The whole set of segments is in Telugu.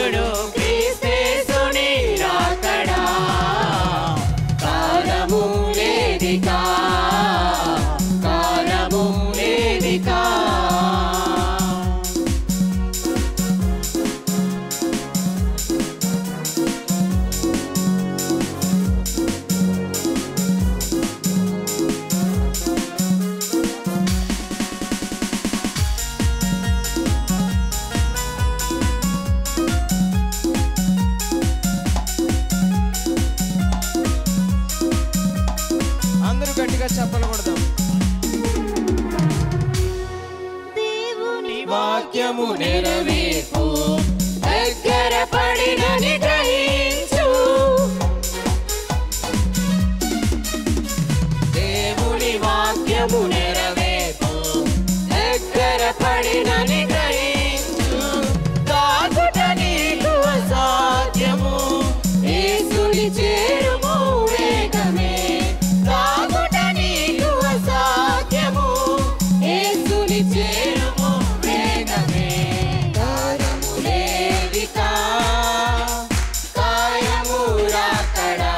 వచ్చును క్రీస్తేసుని రాకడా కాలము లేదికా కాలము లేదికా గట్టిగా చెప్పలు కొడదాం. దేవుని వాక్యము నెరవేర్పు దగ్గర పడినని గ్రహించు దేవుని వాక్యము నెరవేర్పు దగ్గర పడినని గ్రహించు దాగుట నీకు అసాధ్యము యేసుని చేరుము వేగమే దాగుట నీకు అసాధ్యము యేసుని చేరుము వేగమే కాలము లేదికా కాయము రాకడా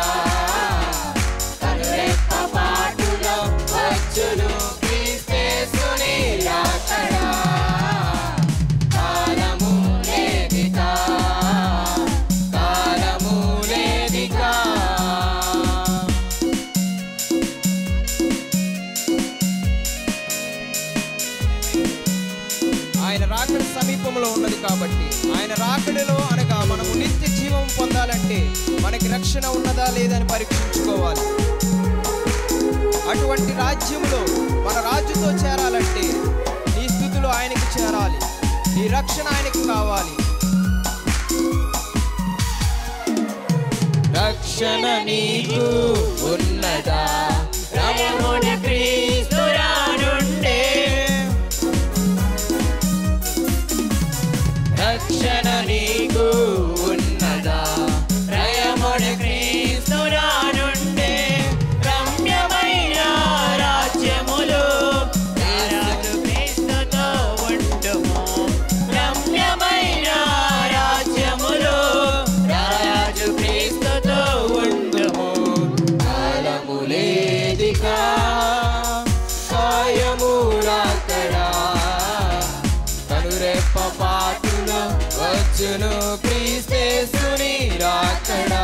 కనురెప్ప పాటులో వచ్చును క్రీస్తేసుని రాకడా కాలము లేదికా కాలము లేదికా ఆయన రాకడ సమీపంలో ఉన్నది కాబట్టి ఆయన రాకడలో అనగా మనము నిత్య జీవం పొందాలంటే మనకి రక్షణ ఉన్నదా లేదని పరీక్షించుకోవాలి. అటువంటి రాజ్యంలో మన రాజుతో చేరాలంటే నీ స్థుతులు ఆయనకి చేరాలి, నీ రక్షణ ఆయనకి కావాలి. రక్షణ నీకు ఉన్నదా రమణ క్రీస్తు రానుండే రక్షణ నీకు ఉన్నదా రయముడ క్రీస్తు రానుండే రమ్యమైన రాజ్యములు రాజు క్రీస్తుతో ఉండుము రమ్యమైన రాజ్యములు రాజు క్రీస్తుతో ఉండుము కాలము లేదికా కాయము రాకడా కనురెప్ప పాటులో వచ్చును క్రీస్తేసుని రాకడా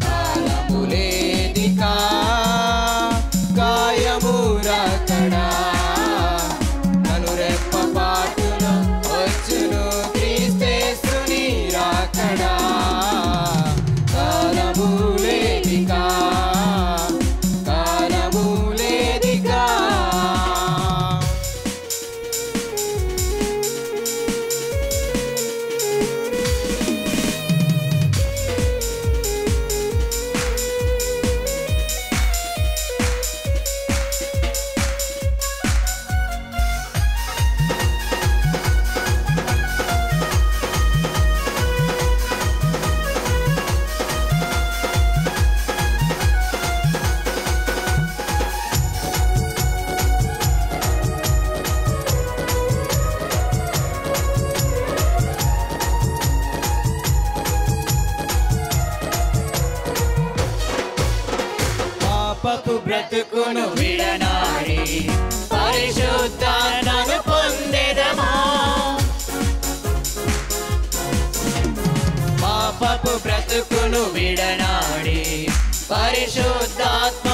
కాలము లేదికా కాయము రాకడా కనురెప్ప పాటులో వచ్చును క్రీస్తేసుని రాకడా కాలము లేదికా కాలము లేదికా పాపపు బ్రతుకును విడనాడి పరిశుద్ధాత్మను పొందెదమా పాపపు బ్రతుకును విడనాడి పరిశుద్ధాత్మ